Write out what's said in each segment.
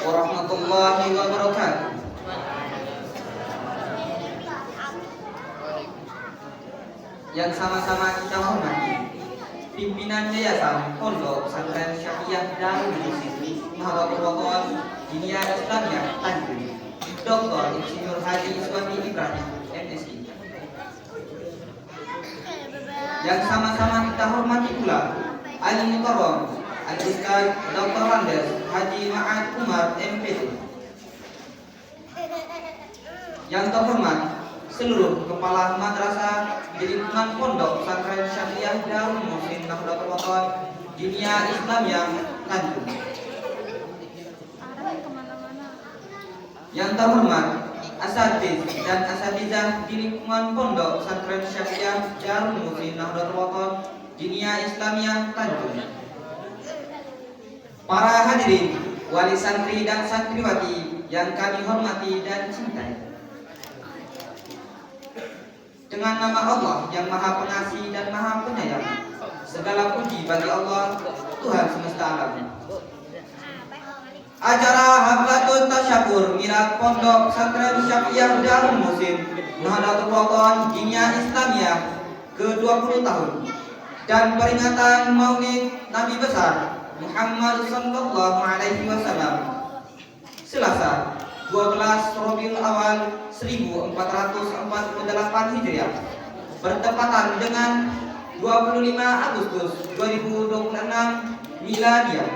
warahmatullahi wabarakatuh. Yang sama-sama kita hormati pimpinan Yayasan Pondok Pesantren Syariah Darul Muslim Nahdlatul Wathon Diniyah Islamiyah Tanjung, Dr. Insinyur Haji Iswandi Ibrahim, MSI. Yang sama-sama kita hormati pula Ali Mukarram Al-Ustaz Dr. Randes Haji Ma'ad Umar, MPD. Yang terhormat seluruh kepala madrasah di lingkungan Pondok Pesantren Syariah Darul Muslim Nahdlatul Wathon Diniyah Islamiyah Tanjung. Yang terhormat asatiz dan asatizah di lingkungan Pondok Pesantren Syariah Darul Muslim Nahdlatul Wathon Diniyah Islamiyah Tanjung. Para hadirin, wali santri dan santriwati yang kami hormati dan cintai. Dengan nama Allah yang Maha Pengasih dan Maha Penyayang, segala puji bagi Allah, Tuhan semesta alam. Acara Haflatul Tasyakur Milad Pondok Pesantren Syariah Darul Muslim Nahdlatul Wathon Diniyah Islamiyah ke-20 tahun dan peringatan Maulid Nabi besar Muhammad sallallahu alaihi wasallam Selasa 12 Rabiul Awal 1448 Hijriah bertepatan dengan 25 Agustus 2026 Miladiah.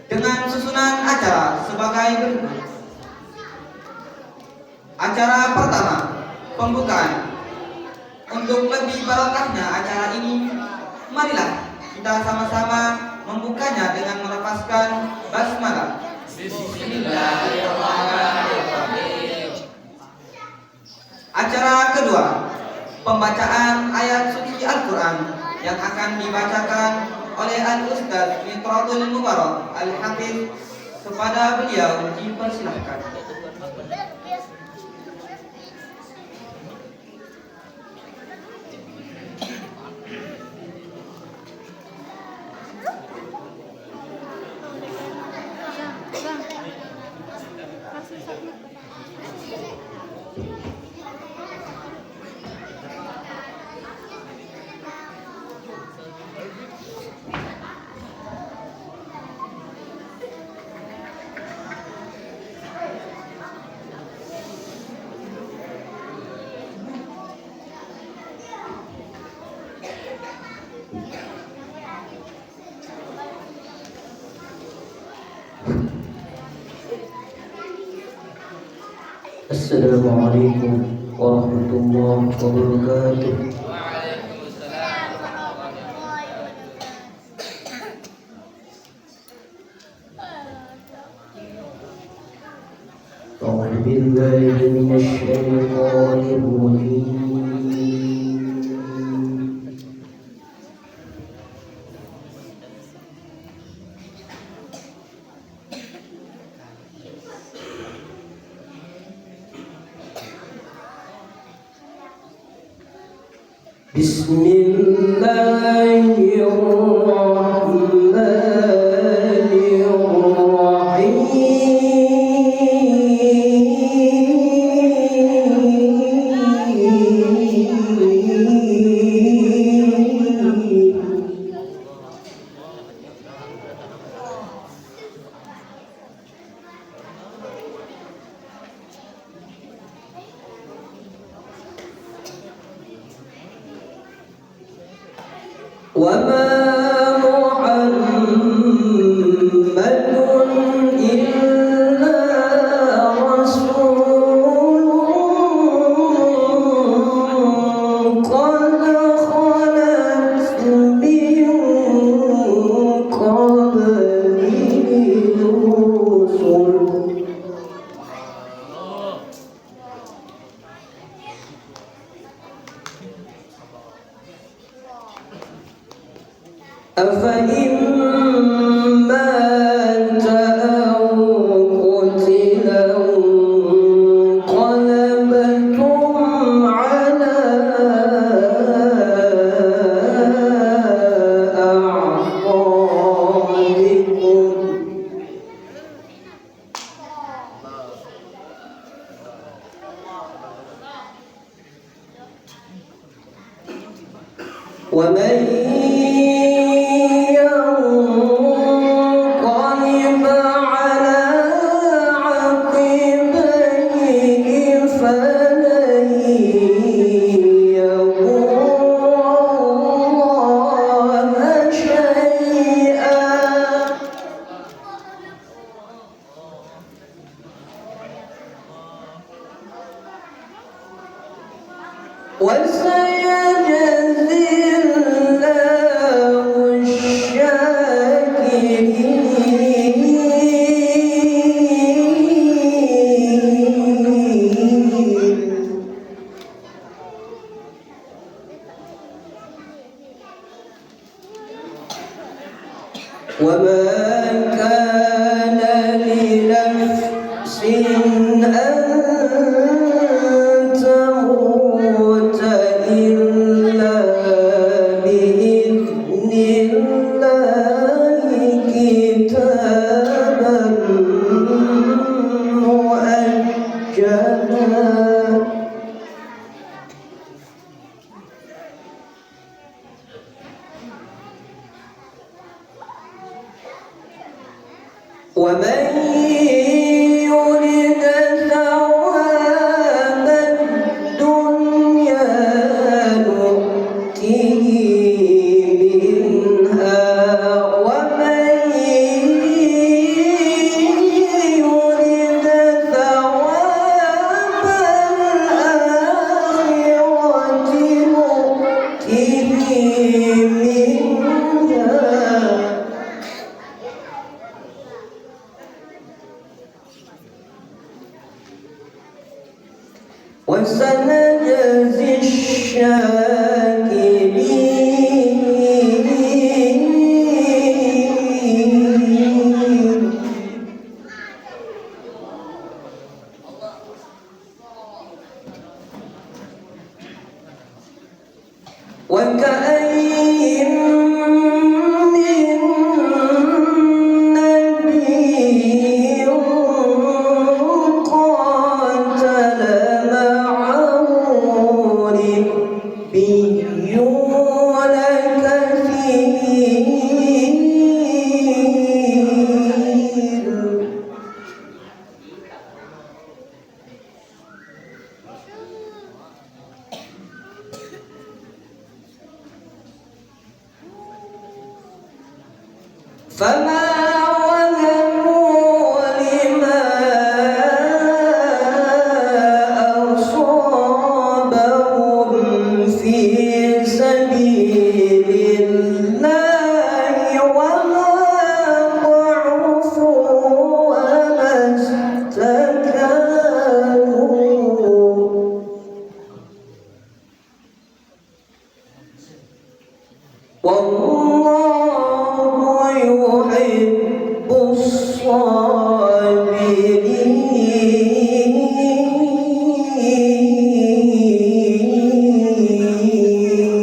Dengan susunan acara sebagai berikut. Acara pertama, pembukaan. Untuk lebih barokahnya acara ini, marilah kita sama-sama membukanya dengan melepaskan basmalah. Bismillahirrahmanirrahim. Acara kedua, pembacaan ayat suci Al-Quran yang akan dibacakan oleh Al-Ustaz Mitratul Mubarak Al-Hafiz. Kepada beliau dipersilahkan. Assalamualaikum warahmatullahi wabarakatuh. A'udzu billahi minasy syaithanir rajim. ومن ينقلب على عقبيه فلن يضر الله شيئا وسيجزي الله الشاكرين وما كان لنفس أن تموت إلا بإذن الله كتابا مؤجلا ومن يرد ثواب الدنيا نؤته منها ومن يرد ثواب الآخرة نؤته منها وسنجزي الشاكرين وكأين من نبي قاتل معه ربيون كثير فما وهنوا لما أصابهم في سبيل الله وما ضعفوا وما استكانوا والله يحب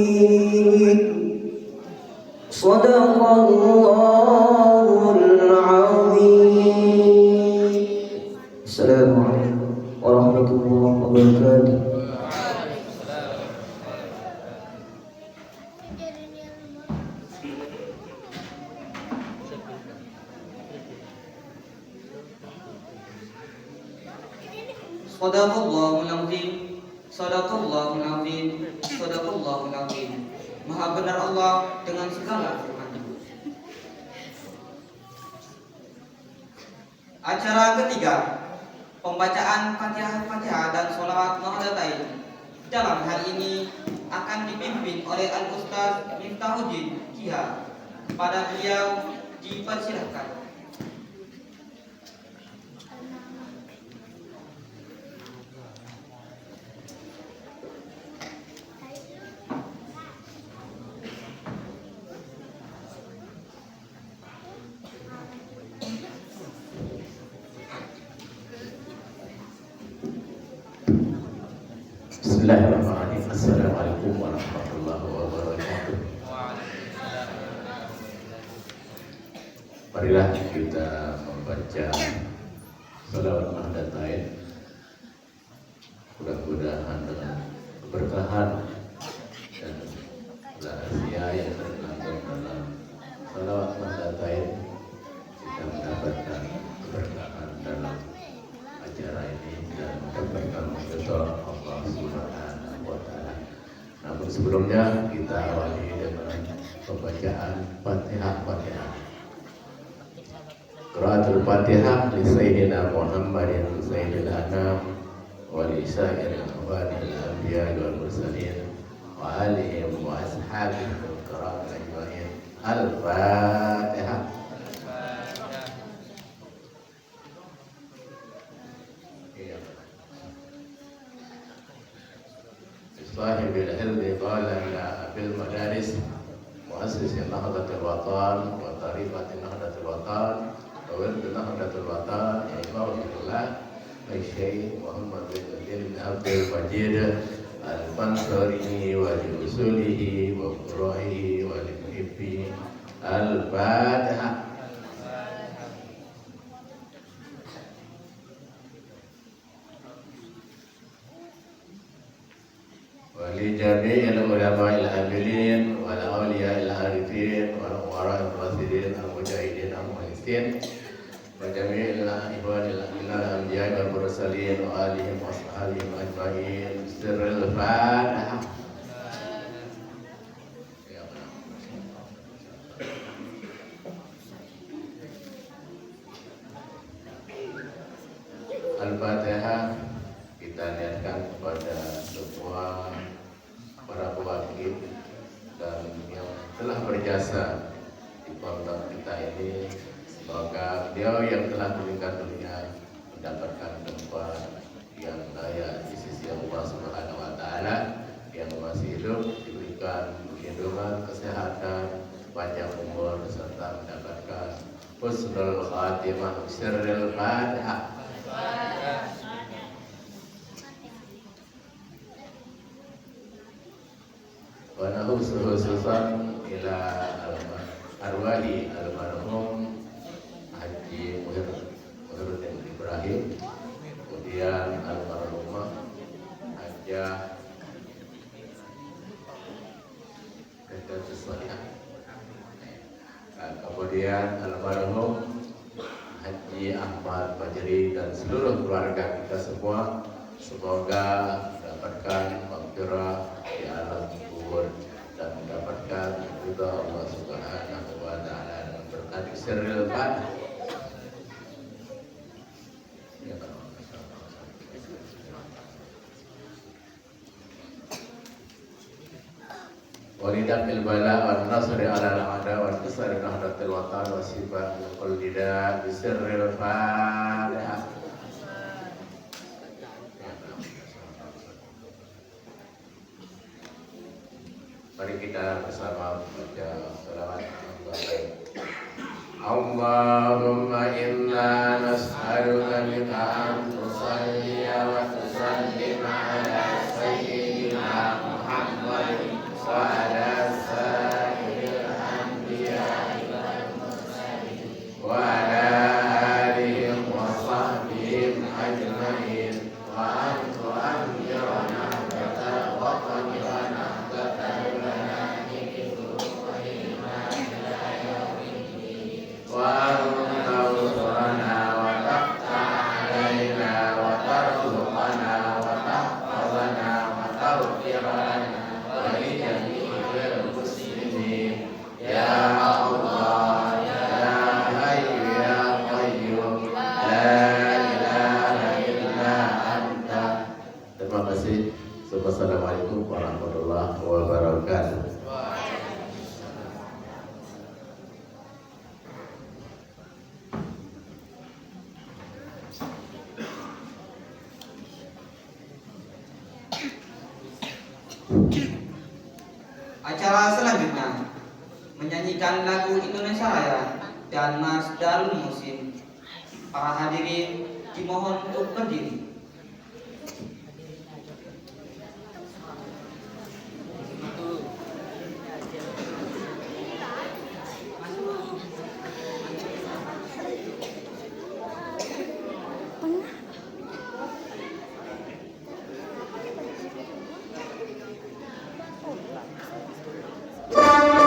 الصابرين صدق الله العظيم السلام عليكم ورحمة الله وبركاته Sadaqallahul azim. Sadaqallahul azim. Sadaqallahul azim. Maha benar Allah dengan segala firman-Nya. Acara ketiga, pembacaan Fatihah dan sholawat Muhammadiyah. Dalam hal ini akan dipimpin oleh Al-Ustaz Miftahuddin Kiha. Kepada beliau dipersilahkan. Bismillahirrahmanirrahim. Assalamualaikum warahmatullahi wabarakatuh. Marilah kita membaca salawat Muhammadiyah. Mudah-mudahan dengan keberkahan dan rahasia aulia yang terkandung dalam salawat mahdatain, kita mendapatkan keberkahan dalam acara ini dan mendapatkan ridha Allah Subhanahu wa taala. Namun sebelumnya kita awali dengan pembacaan Fatihah. Qiraatul Fatihah li Sayyidina Muhammadin Sayyidil Anam wa li sa'iril awalil anbiya wal mursalin wa alihim wa ashabihim al-kiram ajma'in. Al-Fatihah. صاحب العلم قال لنا في المدارس مؤسس نهضة الوطن وطريقة نهضة الوطن وورد نهضة الوطن إمام الله الشيخ محمد بن عبد المجيد البنصري ولأصوله وفروعه ولمحبه. الفاتحة. ولجميع العلماء العاملين والأولياء العارفين والأمراء الراشدين المجاهدين المخلصين وجميع الإخوان الأنبياء والمرسلين وآلهم وأصحابهم أجمعين. سر الفاتحة. Al-Fatihah kita niatkan kepada semua para pewakil dan yang telah berjasa di pondok kita ini. Semoga beliau yang telah meninggal dunia mendapatkan tempat yang layak di sisi Allah Subhanahu wa taala. Yang masih hidup diberikan perlindungan, kesehatan, panjang umur serta mendapatkan husnul khatimah. Sirril Fatihah. Wa khususan ila arwahi almarhum Haji Muhyiddin Ibrahim, kemudian almarhumah Hajjah Kedatus Salihah, kemudian almarhum Haji Ahmad Fajri dan seluruh keluarga kita semua. Semoga mendapatkan maghfirah di alam kubur dan mendapatkan ridha Allah Subhanahu wa taala dengan berkat sirril Fatihah. Walidafil bala wan nasri ala al-a'da wa tisari nahdatil watan wa sifat al-qulida bisirril Fatihah. Mari kita bersama membaca salawat Allahumma inna nas'aluka min an tusalli wa tusallim ala sayyidina Muhammadin wa ala sayyidil anbiya'i wal mursalin wa ala alihim wa sahbihim ajma'in wa an tu'amirana wa tu'amirana Wassalamualaikum warahmatullahi wabarakatuh. Acara selanjutnya menyanyikan lagu Indonesia Raya dan Mas Darul Musim. Para hadirin dimohon untuk berdiri. Thank you.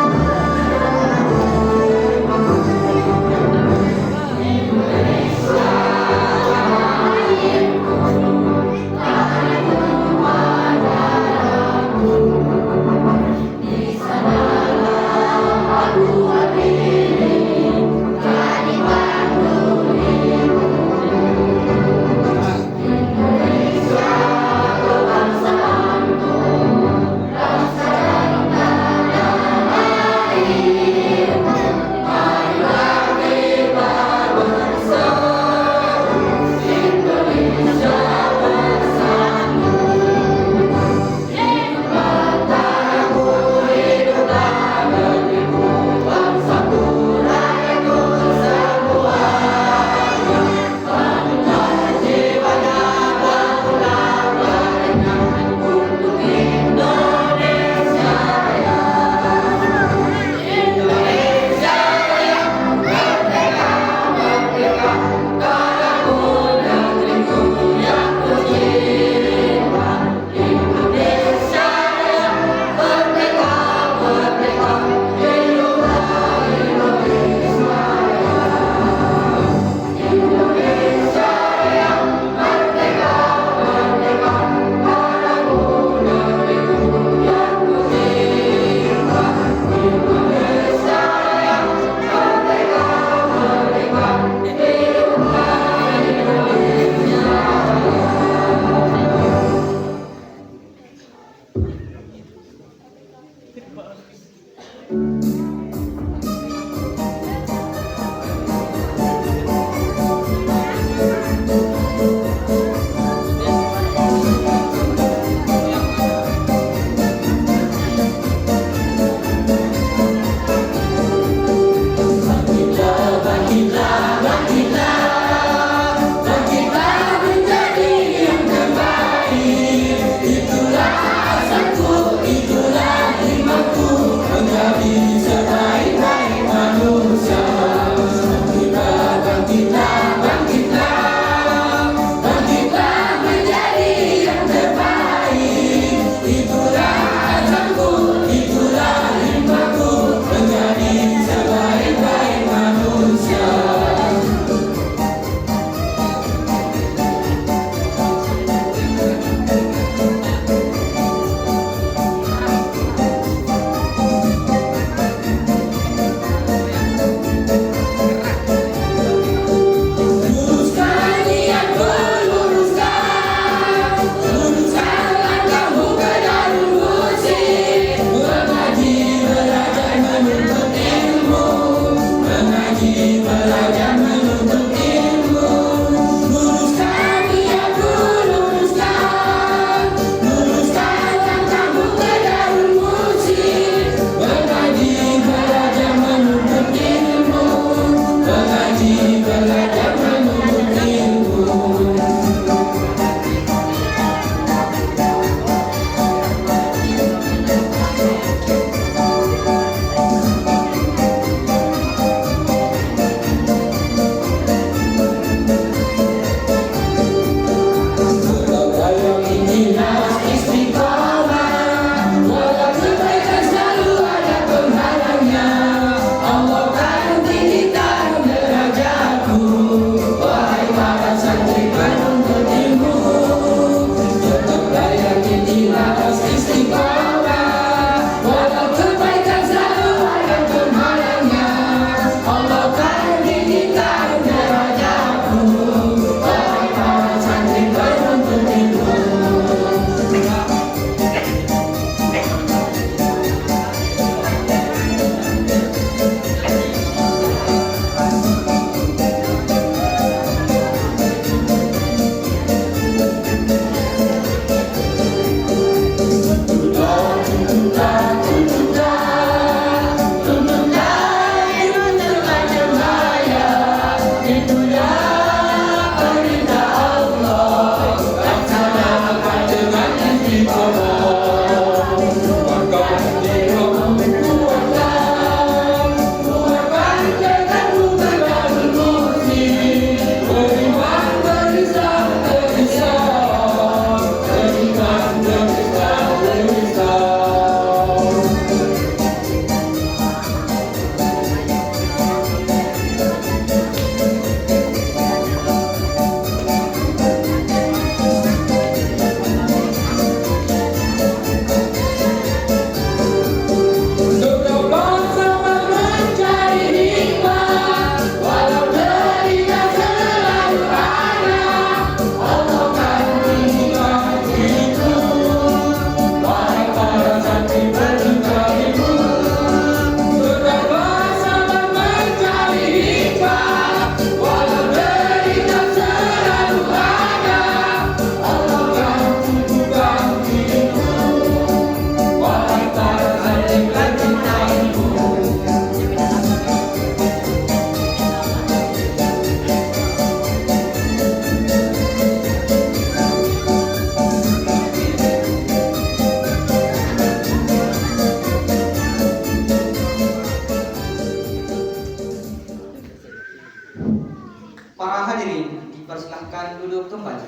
Para hadirin dipersilahkan duduk kembali.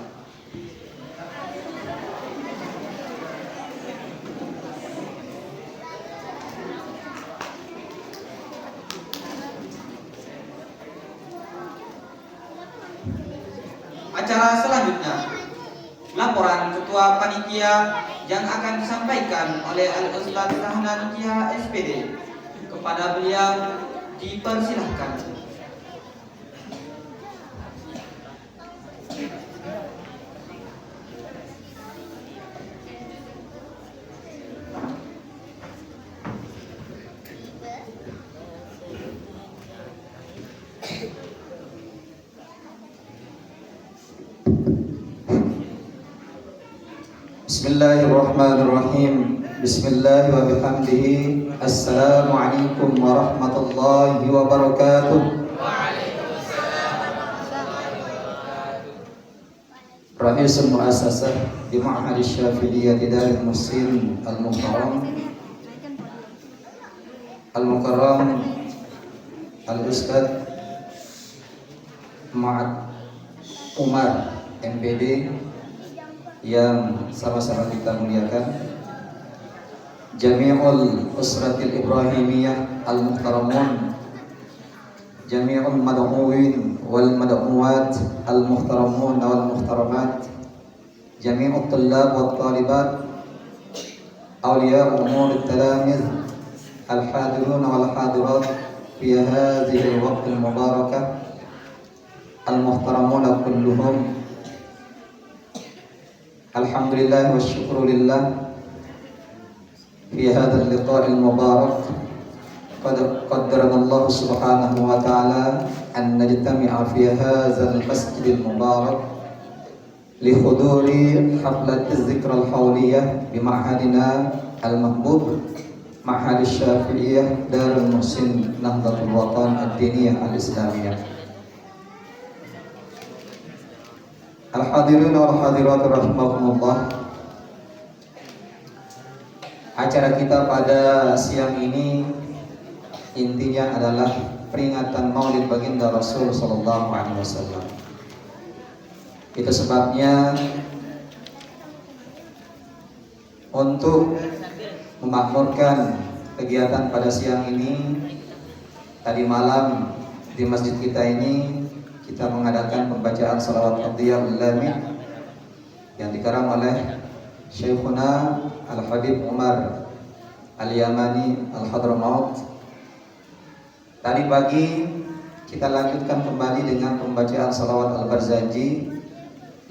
Acara selanjutnya, laporan Ketua Panitia yang akan disampaikan oleh Al-Ustaz Rahnan Kiha SPD. Kepada beliau dipersilahkan. Bismillahirrahmanirrahim. Bismillah wa bihamdihi. Assalamualaikum warahmatullahi wabarakatuh. Ra'isul Mu'assasah di Ma'had Syafi'iyah Darul Muhsin Al-Mukarram Al-Ustaz Ma'ad Umar MPD yang sama-sama kita muliakan, Jami'ul Usratil Ibrahimiyah Al-Muhtaramun, Jami'ul Mad'uwin wal Mad'uwat Al-Muhtaramun wal Muhtaramat, Jami'ul Tullab wal Talibat, Awliya Umur Talamiz, Al-Hadirun wal Hadirat fi hadhihi al-waqt al-mubarakah, Al-Muhtaramun kulluhum. Alhamdulillah wa syukrulillah fi hadzal liqa'il mubarak qad qaddarana Allah subhanahu wa ta'ala an najtami'a fi hadzal masjidil mubarak li huduri haflat az-zikra al-hawliyah bi ma'hadina al-mahbub Ma'had Syafi'iyah Darul Muhsin Nahdlatul Watan Ad-Diniyah Al-Islamiyah. Al-hadirin wal hadirat rahimakumullah. Acara kita pada siang ini intinya adalah peringatan Maulid Baginda Rasul sallallahu alaihi wasallam. Itu sebabnya untuk memakmurkan kegiatan pada siang ini, tadi malam di masjid kita ini kita mengadakan pembacaan salawat Qadiyah Ulami yang dikarang oleh Syekhuna Al-Habib Umar Al-Yamani Al-Hadramaut. Tadi pagi kita lanjutkan kembali dengan pembacaan salawat Al-Barzanji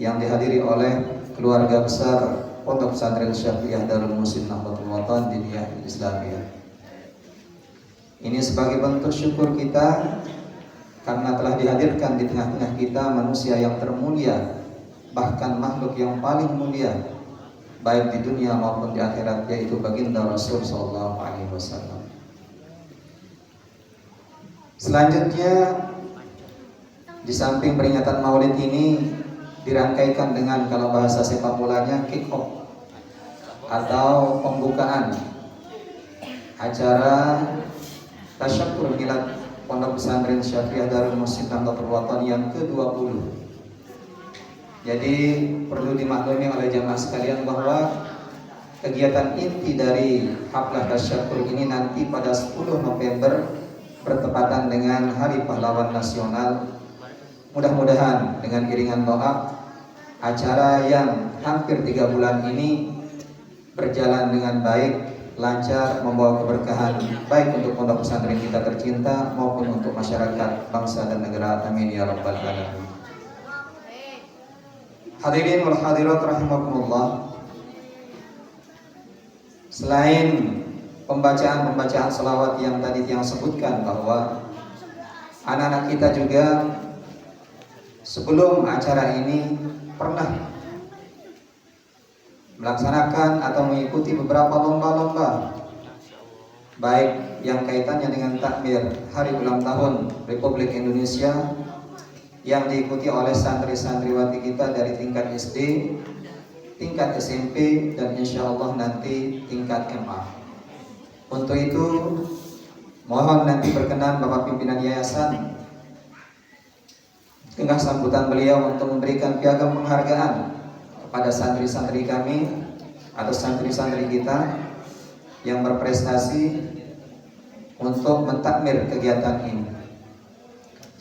yang dihadiri oleh keluarga besar Pondok Pesantren Syafi'iyah Darul Muhsin Nahdlatul Watan Diniyah Islamiyah. Ini sebagai bentuk syukur kita karena telah dihadirkan di tengah-tengah kita manusia yang termulia, bahkan makhluk yang paling mulia baik di dunia maupun di akhirat, yaitu baginda Rasul sallallahu alaihi wasallam. Selanjutnya, di samping peringatan Maulid ini dirangkaikan dengan, kalau bahasa sepak bolanya, kick off atau pembukaan acara tasyakkur milad Pondok Pesantren Syafi'iyah Darul Muhsin Nahdlatul Watan yang ke-20. Jadi perlu dimaklumi oleh jamaah sekalian bahwa kegiatan inti dari haflah tasyakkur ini nanti pada 10 November bertepatan dengan Hari Pahlawan Nasional. Mudah-mudahan dengan iringan doa, acara yang hampir 3 bulan ini berjalan dengan baik, lancar, membawa keberkahan baik untuk pondok pesantren kita tercinta maupun untuk masyarakat bangsa dan negara. Amin ya rabbal alamin. Hadirin wal hadirat rahimakumullah. Selain pembacaan selawat yang tadi yang sebutkan, bahwa anak-anak kita juga sebelum acara ini pernah melaksanakan atau mengikuti beberapa lomba-lomba, baik yang kaitannya dengan takmir Hari Ulang Tahun Republik Indonesia yang diikuti oleh santri-santriwati kita dari tingkat SD, tingkat SMP, dan insya Allah nanti tingkat MA. Untuk itu mohon nanti berkenan Bapak Pimpinan Yayasan dengan sambutan beliau untuk memberikan piagam penghargaan kepada santri-santri kami atau santri-santri kita yang berprestasi untuk mentakmir kegiatan ini.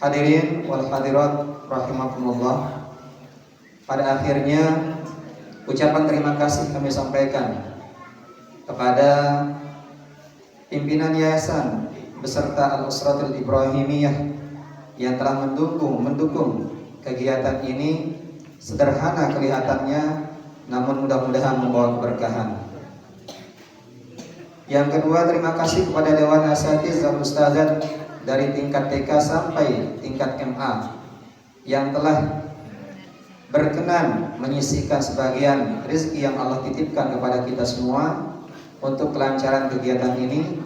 Hadirin wal hadirat rahimakumullah. Pada akhirnya ucapan terima kasih kami sampaikan kepada pimpinan yayasan beserta Al-Usratul Ibrahimiyah yang telah mendukung kegiatan ini. Sederhana kelihatannya, namun mudah-mudahan membawa keberkahan. Yang kedua, terima kasih kepada Dewan Asatiz dan Ustazat dari tingkat TK sampai tingkat MA yang telah berkenan menyisihkan sebagian rezeki yang Allah titipkan kepada kita semua untuk kelancaran kegiatan ini,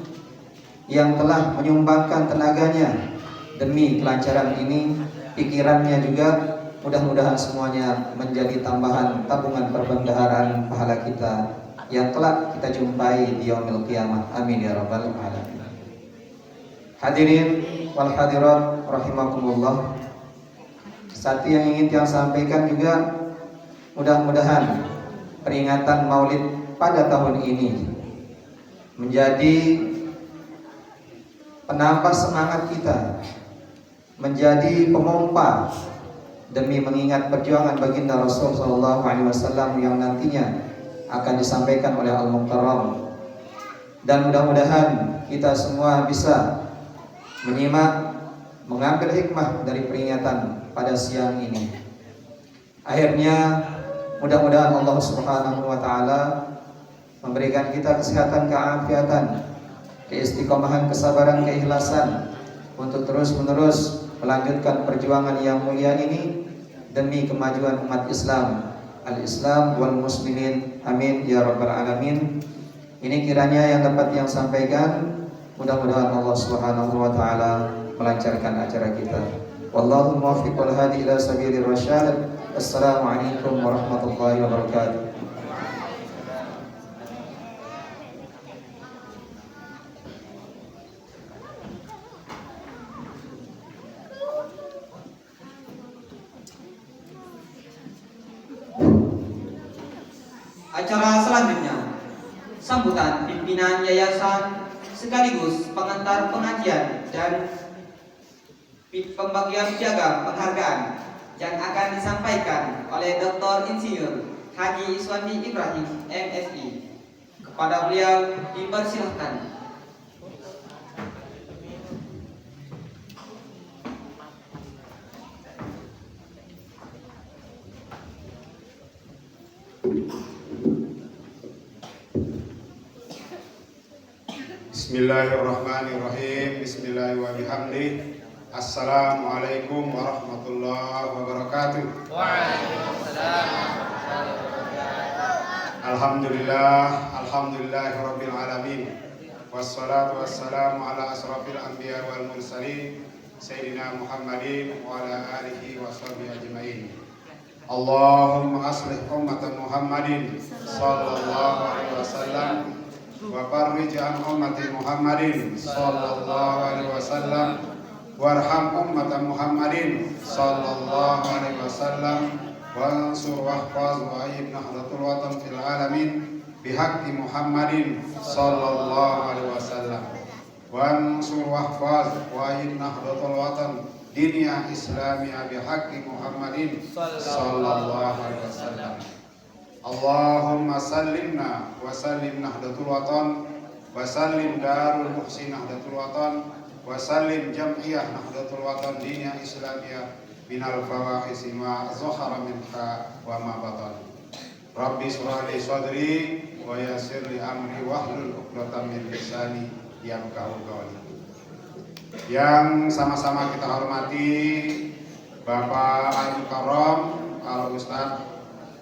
yang telah menyumbangkan tenaganya demi kelancaran ini, pikirannya juga. Mudah-mudahan semuanya menjadi tambahan tabungan perbendaharaan pahala kita yang kelak kita jumpai di yaumil qiyamah. Amin ya rabbal alamin. Hadirin wal hadirat rahimakumullah. Satu yang ingin saya sampaikan juga, mudah-mudahan peringatan Maulid pada tahun ini menjadi penambah semangat kita, menjadi pemompa demi mengingat perjuangan baginda Rasul sallallahu alaihi wasallam yang nantinya akan disampaikan oleh Al-Mukarram. Dan mudah-mudahan kita semua bisa menyimak, mengambil hikmah dari peringatan pada siang ini. Akhirnya mudah-mudahan Allah Subhanahu wa taala memberikan kita kesehatan, keafiatan, keistiqomahan, kesabaran, keikhlasan untuk terus-menerus melanjutkan perjuangan yang mulia ini demi kemajuan umat Islam, al-Islam wal muslimin. Amin ya rabbal alamin. Ini kiranya yang dapat yang sampaikan. Mudah-mudahan Allah Subhanahu wa taala melancarkan acara kita. Wallahu muwaffiq wal hadi ila sabilir rasyad. Assalamualaikum warahmatullahi wabarakatuh. Acara selanjutnya, sambutan pimpinan yayasan sekaligus pengantar pengajian dan pembagian piagam penghargaan yang akan disampaikan oleh Dr. Insinyur Haji Iswandi Ibrahim MSI. Kepada beliau dipersilahkan. Bismillahirrahmanirrahim. Bismillahirrahmanirrahim. Assalamualaikum warahmatullahi wabarakatuh. Waalaikumsalam. Alhamdulillahirabbil alamin. Wassalatu wassalamu ala asrafil anbiya wal mursalin sayyidina Muhammadin wa ala alihi wa sahbihi ajmain. Allahumma aslih ummat Muhammadin sallallahu alaihi wasallam wa farrij an ummati Muhammadin sallallahu alaihi wasallam warham ummat Muhammadin sallallahu alaihi wasallam wansur wahfaz wa ayyib nahdlatul watan fil alamin bihaqqi Muhammadin sallallahu alaihi wasallam wansur wahfaz wa ayyib nahdlatul watan diniyah islamiyah bihaqqi Muhammadin sallallahu alaihi wasallam. Allahumma sallimna wa sallim nahdlatul watan wa sallim darul muhsin nahdlatul watan wa sallim jam'iyah nahdlatul watan diniyah islamiyah minal fawahisi ma zahara minha wa ma batan. Rabbi shrah li sadri wa yassir li amri wahlul 'uqdatam min lisani yafqahu qawli. Yang sama-sama kita hormati Bapak Al-Mukarram Al-Ustaz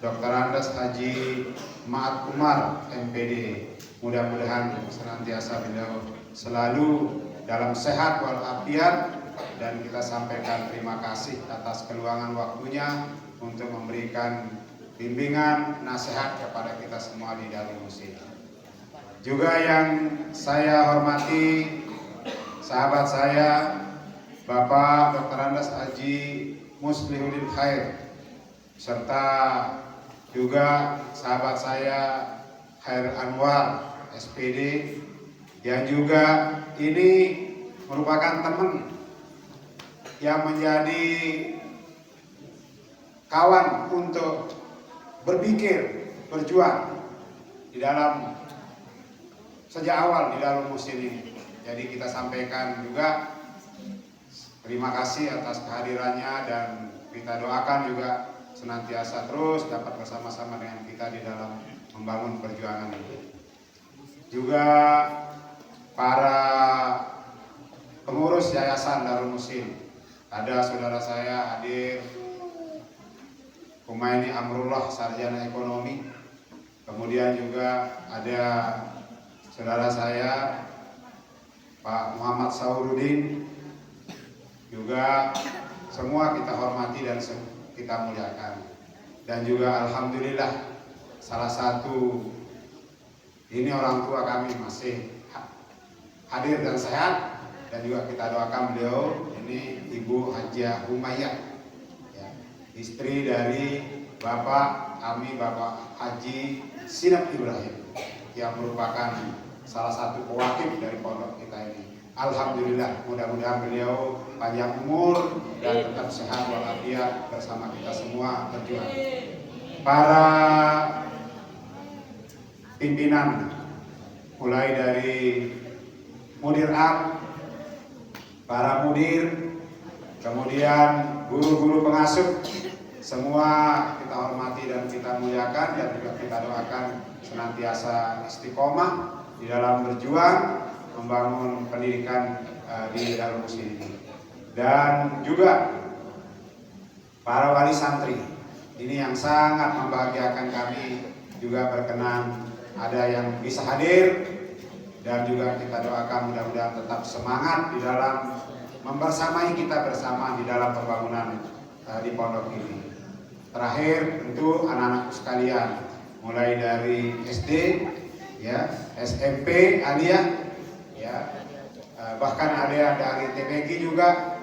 Dr. Andes Haji Ma'at Umar MPD. Mudah-mudahan senantiasa beliau selalu dalam sehat walafiat, dan kita sampaikan terima kasih atas keluangan waktunya untuk memberikan bimbingan nasihat kepada kita semua di Darul Muhsin. Juga yang saya hormati sahabat saya Bapak Dr. Andes Haji muslihul khair, serta juga sahabat saya Khair Anwar SPD yang juga ini merupakan teman yang menjadi kawan untuk berpikir, berjuang di dalam sejak awal di dalam musim ini. Jadi kita sampaikan juga terima kasih atas kehadirannya dan kita doakan juga senantiasa terus dapat bersama-sama dengan kita di dalam membangun perjuangan ini. Juga para pengurus Yayasan Darul Musim, ada saudara saya hadir, Humaini Amrullah, sarjana ekonomi. Kemudian juga ada saudara saya Pak Muhammad Saurudin. Juga semua kita hormati dan kita muliakan. Dan juga alhamdulillah salah satu ini orang tua kami masih hadir dan sehat, dan juga kita doakan beliau, ini Ibu Hajah Humayyah, ya, istri dari Bapak kami, Bapak Haji Sinap Ibrahim, yang merupakan salah satu pewakil dari pondok kita ini. Alhamdulillah, mudah-mudahan beliau panjang umur dan tetap sehat walafiat bersama kita semua berjuang. Para pimpinan mulai dari mudir am, para mudir, kemudian guru-guru pengasuh, semua kita hormati dan kita muliakan, dan juga kita doakan senantiasa istiqomah di dalam berjuang membangun pendidikan di Darul Musim ini. Dan juga para wali santri ini yang sangat membahagiakan kami, juga berkenan ada yang bisa hadir, dan juga kita doakan mudah-mudahan tetap semangat di dalam membersamai kita bersama di dalam pembangunan di pondok ini. Terakhir tentu anak-anak sekalian, mulai dari SD, ya, SMP, aliyah, ya, bahkan ada yang dari TPG juga,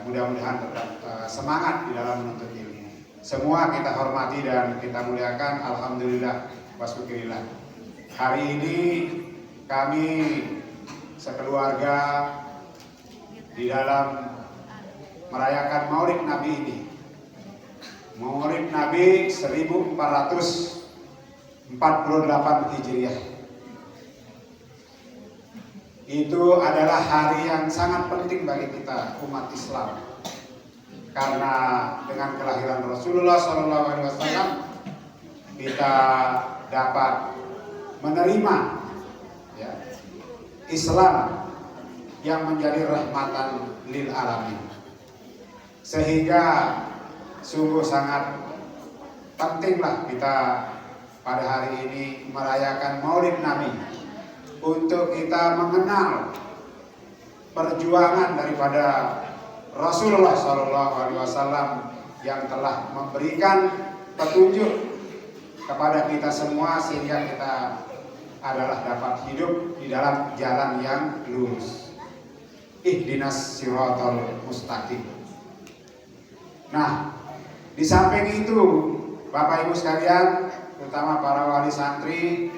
mudah-mudahan tetap semangat di dalam menuntut ilmu. Semua kita hormati dan kita muliakan. Alhamdulillah wasyukurillah. Hari ini kami sekeluarga di dalam merayakan Maulid Nabi ini. Maulid Nabi 1448 Hijriah. Itu adalah hari yang sangat penting bagi kita umat Islam. Karena dengan kelahiran Rasulullah SAW kita dapat menerima, ya, Islam yang menjadi rahmatan lil alamin. Sehingga sungguh sangat pentinglah kita pada hari ini merayakan Maulid Nabi untuk kita mengenal perjuangan daripada Rasulullah SAW yang telah memberikan petunjuk kepada kita semua sehingga kita adalah dapat hidup di dalam jalan yang lurus. Ihdinas siratal mustaqim. Nah, di samping itu Bapak Ibu sekalian, terutama para wali santri,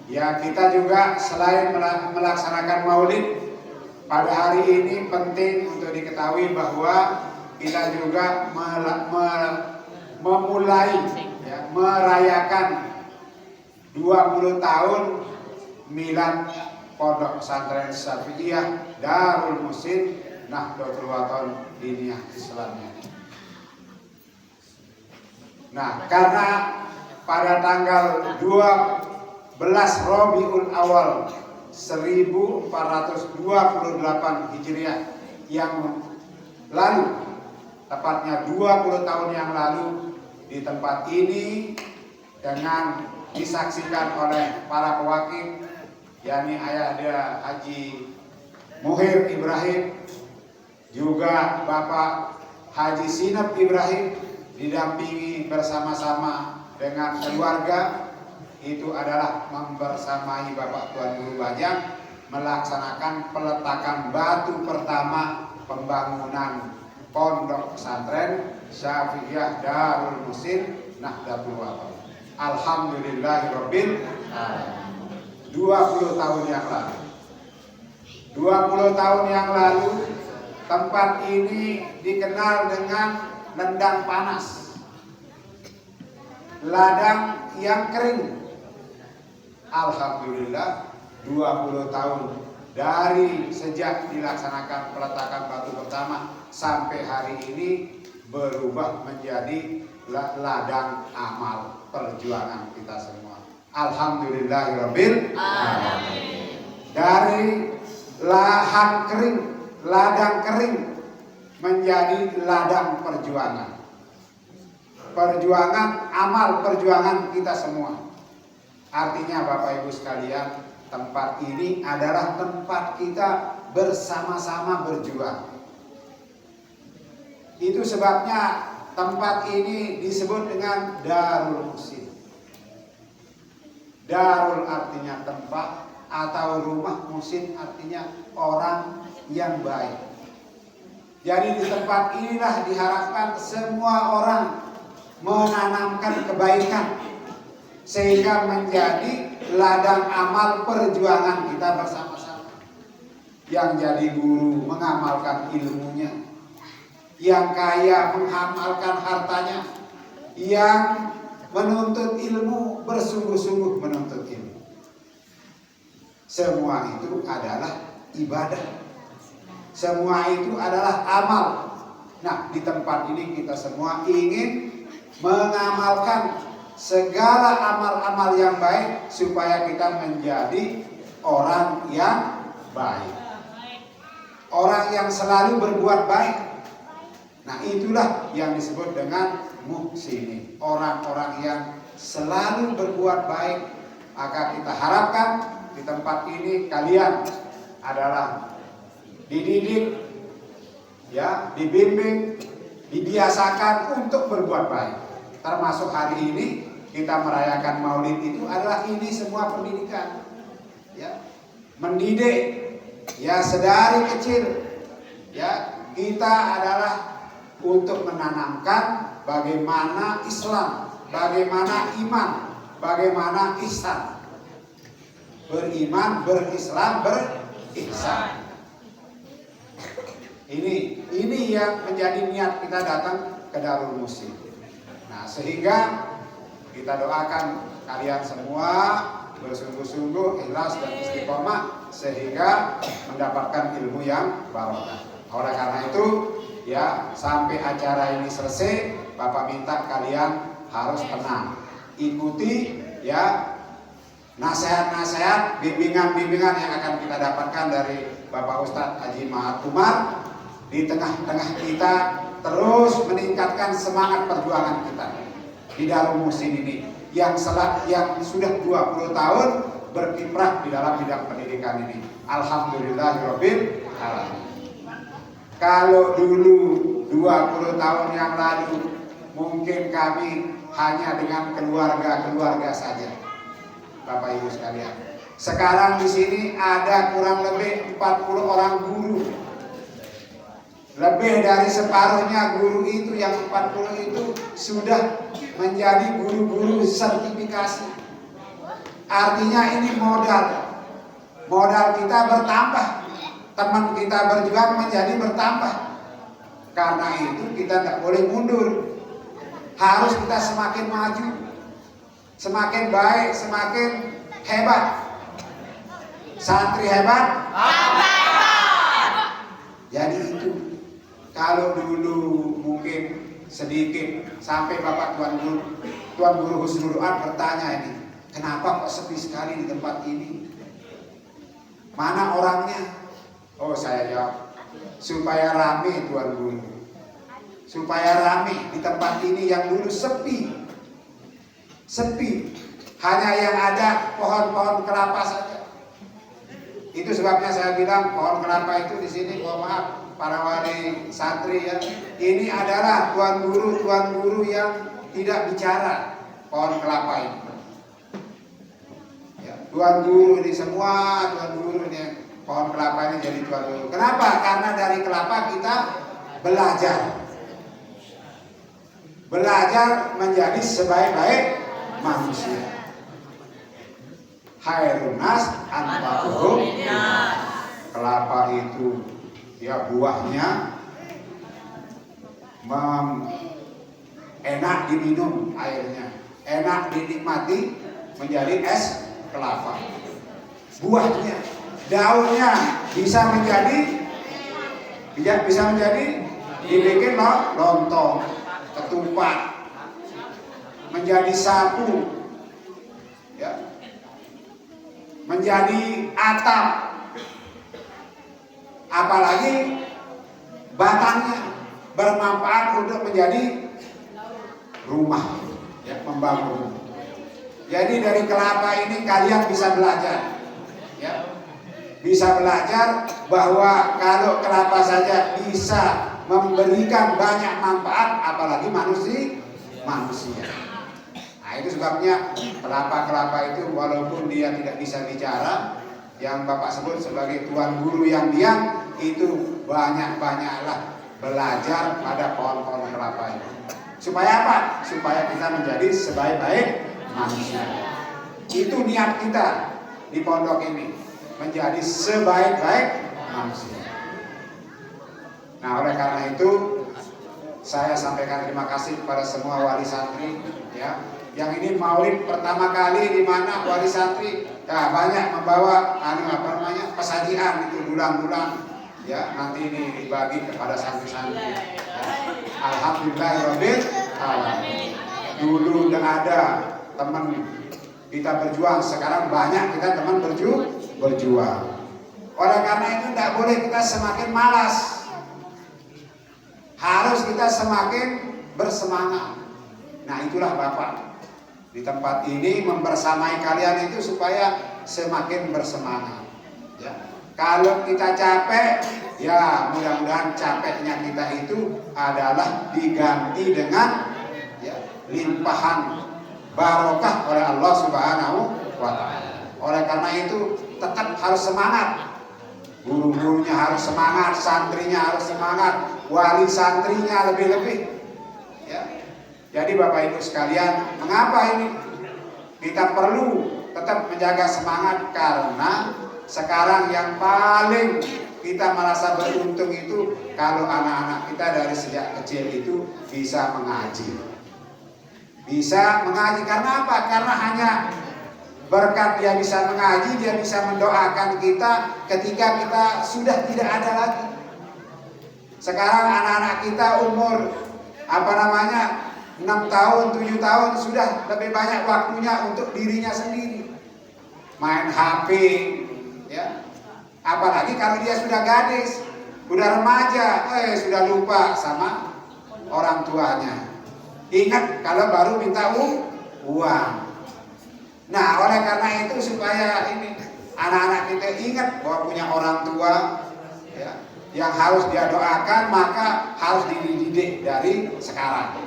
ya, kita juga selain melaksanakan Maulid pada hari ini penting untuk diketahui bahwa kita juga memulai, ya, merayakan 20 tahun milad Pondok Pesantren Syafi'iyah Darul Musim Nahdlatul Wathon Diniyah Islamiyah. Nah, karena pada tanggal 12 Rabiul Awal 1428 Hijriah yang lalu, tepatnya 20 tahun yang lalu, di tempat ini dengan disaksikan oleh para pewakil, yakni Ayahanda Haji Muhir Ibrahim, juga Bapak Haji Sinap Ibrahim, didampingi bersama-sama dengan keluarga. Itu adalah membersamai Bapak Tuan Guru Bajang melaksanakan peletakan batu pertama pembangunan Pondok Pesantren Syafi'iyah Darul Muhsin Nahdlatul Wathon. Alhamdulillahirabbil alamin. 20 tahun yang lalu. 20 tahun yang lalu tempat ini dikenal dengan lendang panas. Ladang yang kering. Alhamdulillah 20 tahun dari sejak dilaksanakan peletakan batu pertama sampai hari ini berubah menjadi ladang amal perjuangan kita semua. Alhamdulillahirabbil alamin. Dari lahan kering, ladang kering menjadi ladang perjuangan. Perjuangan amal, perjuangan kita semua. Artinya Bapak Ibu sekalian, tempat ini adalah tempat kita bersama-sama berjuang. Itu sebabnya tempat ini disebut dengan Darul Muhsin. Darul artinya tempat, atau rumah, muhsin artinya orang yang baik. Jadi di tempat inilah diharapkan semua orang menanamkan kebaikan sehingga menjadi ladang amal perjuangan kita bersama-sama. Yang jadi guru mengamalkan ilmunya, yang kaya mengamalkan hartanya, yang menuntut ilmu bersungguh-sungguh menuntut ilmu. Semua itu adalah ibadah. Semua itu adalah amal. Nah, di tempat ini kita semua ingin mengamalkan segala amal-amal yang baik supaya kita menjadi orang yang baik. Orang yang selalu berbuat baik. Nah, itulah yang disebut dengan muhsinin. Orang-orang yang selalu berbuat baik. Maka kita harapkan di tempat ini kalian adalah dididik, ya, dibimbing, dibiasakan untuk berbuat baik. Termasuk hari ini kita merayakan Maulid itu adalah ini semua pendidikan, ya, mendidik, ya, sedari kecil, ya, kita adalah untuk menanamkan bagaimana Islam, bagaimana iman, bagaimana ihsan. Beriman, berislam, berihsan. Ini yang menjadi niat kita datang ke Darul Muhsin. Nah, sehingga kita doakan kalian semua bersungguh-sungguh, ikhlas dan istiqomah sehingga mendapatkan ilmu yang barokah. Oleh karena itu, ya, sampai acara ini selesai, Bapak minta kalian harus tenang. Ikuti, ya, nasihat-nasihat, bimbingan-bimbingan yang akan kita dapatkan dari Bapak Ustadz Haji Mahat Umar. Di tengah-tengah kita terus meningkatkan semangat perjuangan kita di Darul Muhsin ini yang sudah 20 tahun berkiprah di dalam bidang pendidikan ini. Alhamdulillahirabbil alamin. Kalau dulu 20 tahun yang lalu mungkin kami hanya dengan keluarga-keluarga saja. Bapak Ibu sekalian, sekarang di sini ada kurang lebih 40 orang guru. Lebih dari separuhnya guru itu, yang 40 itu sudah menjadi guru-guru sertifikasi. Artinya ini modal kita bertambah, teman kita berjuang menjadi bertambah. Karena itu kita tidak boleh mundur, harus kita semakin maju, semakin baik, semakin hebat. Santri hebat, jadi itu. Kalau dulu mungkin sedikit sampai Bapak Tuan Guru Husnul An bertanya ini, kenapa kok sepi sekali di tempat ini? Mana orangnya? Oh, saya jawab, supaya rame Tuan Guru. Supaya rame di tempat ini yang dulu sepi. Sepi. Hanya yang ada pohon-pohon kelapa saja. Itu sebabnya saya bilang pohon kelapa itu di sini, mohon maaf para wali santri ya, ini adalah tuan guru yang tidak bicara pohon kelapa ini. Ya, tuan guru ini semua, tuan guru ini pohon kelapa ini jadi tuan guru. Kenapa? Karena dari kelapa kita belajar. Belajar menjadi sebaik-baik manusia. Khairun nas anfa'uhum. Kelapa itu ya buahnya enak diminum, airnya enak dinikmati, menjadi es kelapa. Buahnya, daunnya bisa menjadi dibikin lontong, ketupat, menjadi sapu, ya, menjadi atap, apalagi batangnya bermanfaat untuk menjadi rumah, ya, membangun. Jadi dari kelapa ini kalian bisa belajar, ya, bisa belajar bahwa kalau kelapa saja bisa memberikan banyak manfaat, apalagi manusia. Nah, itu sebabnya kelapa itu walaupun dia tidak bisa bicara, yang Bapak sebut sebagai tuan guru yang diam, itu banyak-banyaklah belajar pada pohon-pohon kelapa itu. Supaya apa? Supaya kita menjadi sebaik-baik manusia. Itu niat kita di pondok ini, menjadi sebaik-baik manusia. Nah, oleh karena itu saya sampaikan terima kasih kepada semua wali santri, ya. Yang ini maulid pertama kali di mana wali santri banyak membawa pesajian itu bulan-bulan, ya, nanti ini dibagi kepada santri-santri. Ya. Alhamdulillahirabbil alamin. Dulu udah ada teman kita berjuang, sekarang banyak kita teman berjuang. Oleh karena itu tidak boleh kita semakin malas, harus kita semakin bersemangat. Nah, itulah Bapak di tempat ini membersamai kalian itu supaya semakin bersemangat, ya. Kalau kita capek, ya mudah-mudahan capeknya kita itu adalah diganti dengan, ya, limpahan barokah oleh Allah Subhanahu wa Ta'ala. Oleh karena itu tetap harus semangat. Guru-gurunya harus semangat, santrinya harus semangat, wali santrinya lebih-lebih, ya. Jadi Bapak Ibu sekalian, mengapa ini kita perlu tetap menjaga semangat? Karena sekarang yang paling kita merasa beruntung itu kalau anak-anak kita dari sejak kecil itu bisa mengaji. Bisa mengaji karena apa? Karena hanya berkat dia bisa mengaji, dia bisa mendoakan kita ketika kita sudah tidak ada lagi. Sekarang anak-anak kita umur 6 tahun, 7 tahun sudah lebih banyak waktunya untuk dirinya sendiri. Main HP, ya. Apalagi kalau dia sudah gadis, sudah remaja, sudah lupa sama orang tuanya. Ingat kalau baru minta uang. Nah, oleh karena itu supaya ini anak-anak kita ingat bahwa punya orang tua, ya, yang harus dia doakan, maka harus dididik dari sekarang.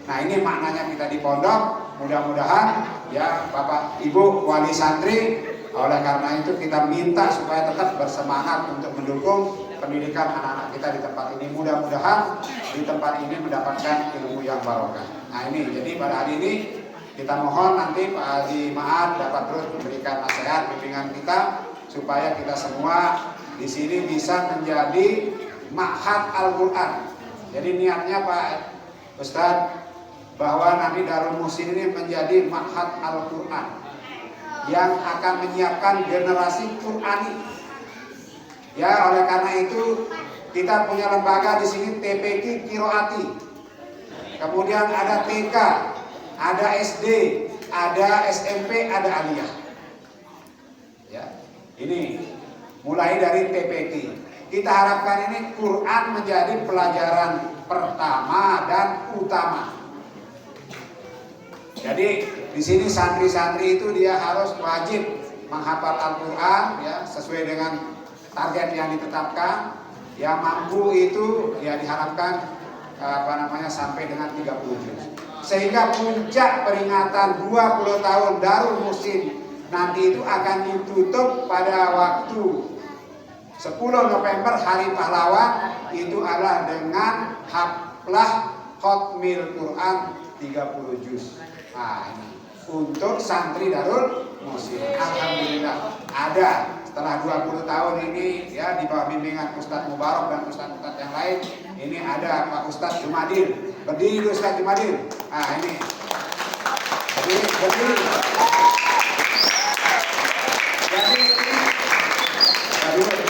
Nah, ini maknanya kita di pondok. Mudah-mudahan, ya, Bapak Ibu wali santri, oleh karena itu kita minta supaya tetap bersemangat untuk mendukung pendidikan anak-anak kita di tempat ini. Mudah-mudahan di tempat ini mendapatkan ilmu yang barokah. Nah, ini jadi pada hari ini kita mohon nanti Pak Haji Ma'ad dapat terus memberikan nasihat bimbingan kita supaya kita semua di sini bisa menjadi ma'had Al-Qur'an. Jadi niatnya Pak Ustadz bahwa nanti Darul Muhsin ini menjadi ma'had Al-Qur'an yang akan menyiapkan generasi Qur'ani. Ya, oleh karena itu kita punya lembaga di sini TPQ Qiraati. Kemudian ada TK, ada SD, ada SMP, ada aliyah. Ya, ini mulai dari TPQ. Kita harapkan ini Quran menjadi pelajaran pertama dan utama. Jadi di sini santri-santri itu dia harus wajib menghafal Al-Quran, ya, sesuai dengan target yang ditetapkan. Yang mampu itu ya diharapkan sampai dengan 30 juz. Sehingga puncak peringatan 20 tahun Darul Muhsin nanti itu akan ditutup pada waktu 10 November Hari Pahlawan itu adalah dengan haflah Khatmil Quran 30 juz. Nah, ini untuk santri Darul Muhsin. Alhamdulillah ada setelah 20 tahun ini ya, di bawah bimbingan Ustadz Mubarak dan Ustadz yang lain. Ini ada Pak Ustadz Jumadil. Berdiri Ustadz Jumadil. Nah, ini berdiri. Jadi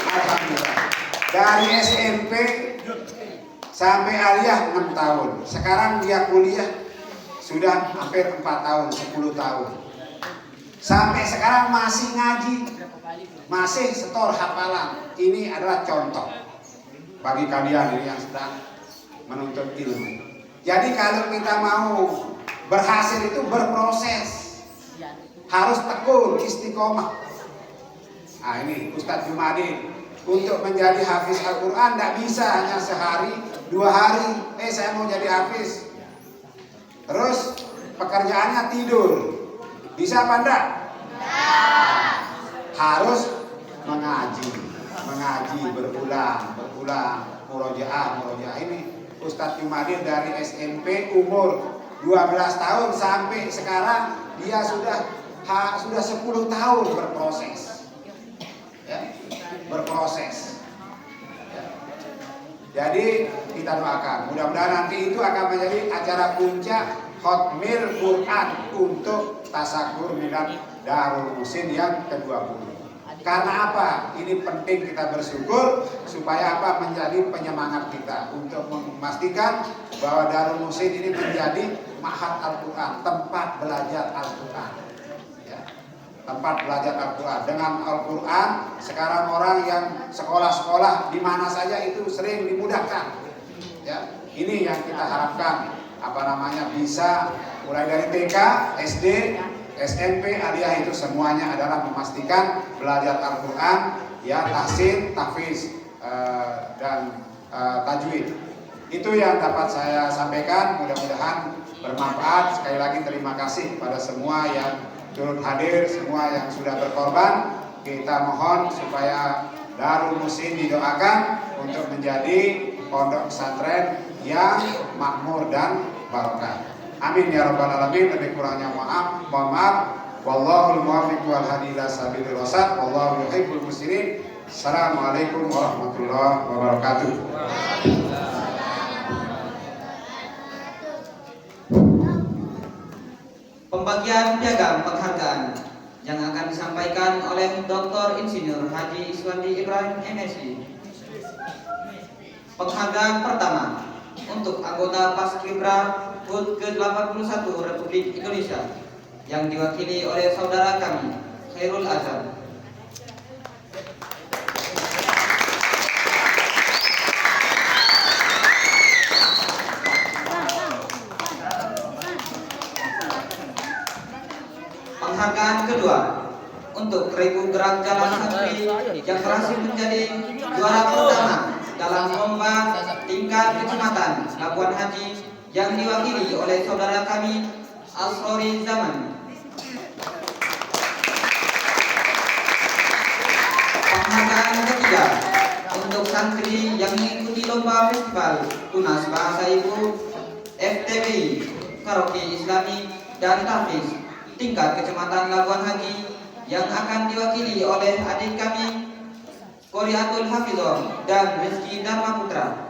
alhamdulillah dari SMP sampai aliyah 6 tahun. Sekarang dia kuliah sudah hampir 4 tahun, 10 tahun. Sampai sekarang masih ngaji, masih setor hafalan. Ini adalah contoh bagi kalian ini yang sedang menuntut ilmu. Jadi kalau kita mau berhasil itu berproses, harus tekun, istiqomah. Nah ini Ustadz Jumadil untuk menjadi hafiz Al-Quran tidak bisa hanya sehari, 2 hari. Saya mau jadi hafiz. Terus pekerjaannya tidur. Bisa apa enggak? Harus mengaji, berulang, murojaah. Ini Ustadz Jumadil dari SMP umur 12 tahun sampai sekarang dia sudah 10 tahun berproses. Ya, berproses. Ya. Jadi kita doakan, mudah-mudahan nanti itu akan menjadi acara puncak Khatmil Quran untuk tasakur minat Darul Muhsin yang ke-20. Karena apa? Ini penting kita bersyukur supaya apa? Menjadi penyemangat kita untuk memastikan bahwa Darul Muhsin ini menjadi ma'had Al-Quran, tempat belajar Al-Quran. Ya. Tempat belajar Al-Quran. Dengan Al-Quran sekarang orang yang sekolah-sekolah di mana saja itu sering dimudahkan. Ya. Ini yang kita harapkan bisa mulai dari TK, SD, SMP, aliyah itu semuanya adalah memastikan belajar Al-Quran, ya tahsin, tahfiz dan tajwid. Itu yang dapat saya sampaikan. Mudah-mudahan bermanfaat. Sekali lagi terima kasih kepada semua yang turut hadir, semua yang sudah berkorban. Kita mohon supaya Darul Muhsin didoakan untuk menjadi pondok pesantren yang makmur dan barokah. Amin ya rabbal alamin. Lebih kurangnya mohon maaf. Wallahul muwaffiq wal hadi ila sabilir rasyad. Wallahu yuhibbul muhsinin. Assalamualaikum warahmatullahi wabarakatuh. Pembagian piagam penghargaan yang akan disampaikan oleh Dr. Insinyur Haji Iswandi Ibrahim MSI. Penghargaan pertama untuk anggota Paskibra HUT ke-81 Republik Indonesia yang diwakili oleh saudara kami Khairul Azhar. Penghargaan kedua untuk Regu Gerak Jalan Santri yang berhasil menjadi juara pertama dalam lomba tingkat kecamatan Labuan Haji yang diwakili oleh saudara kami Asrori Zaman. Penghargaan ketiga untuk santri yang mengikuti lomba festival Tunas Bahasa Ibu FTBI Karaoke Islami dan Tahfiz tingkat kecamatan Labuan Haji yang akan diwakili oleh adik kami Qoriatul Hafizah dan Rizky Dharma Putra.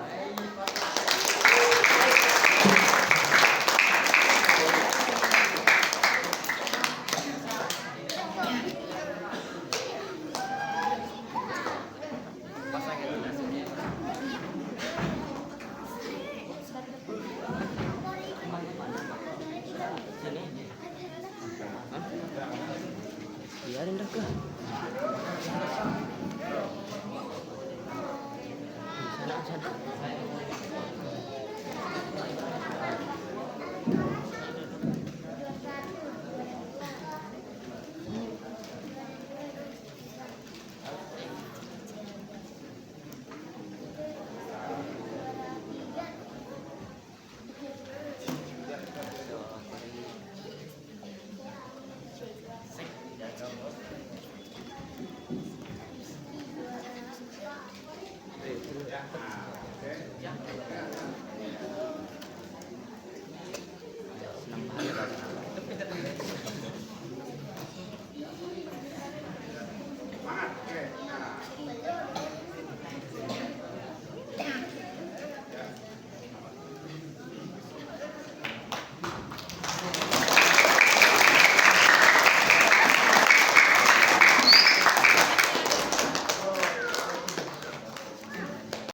Biarin dah ke.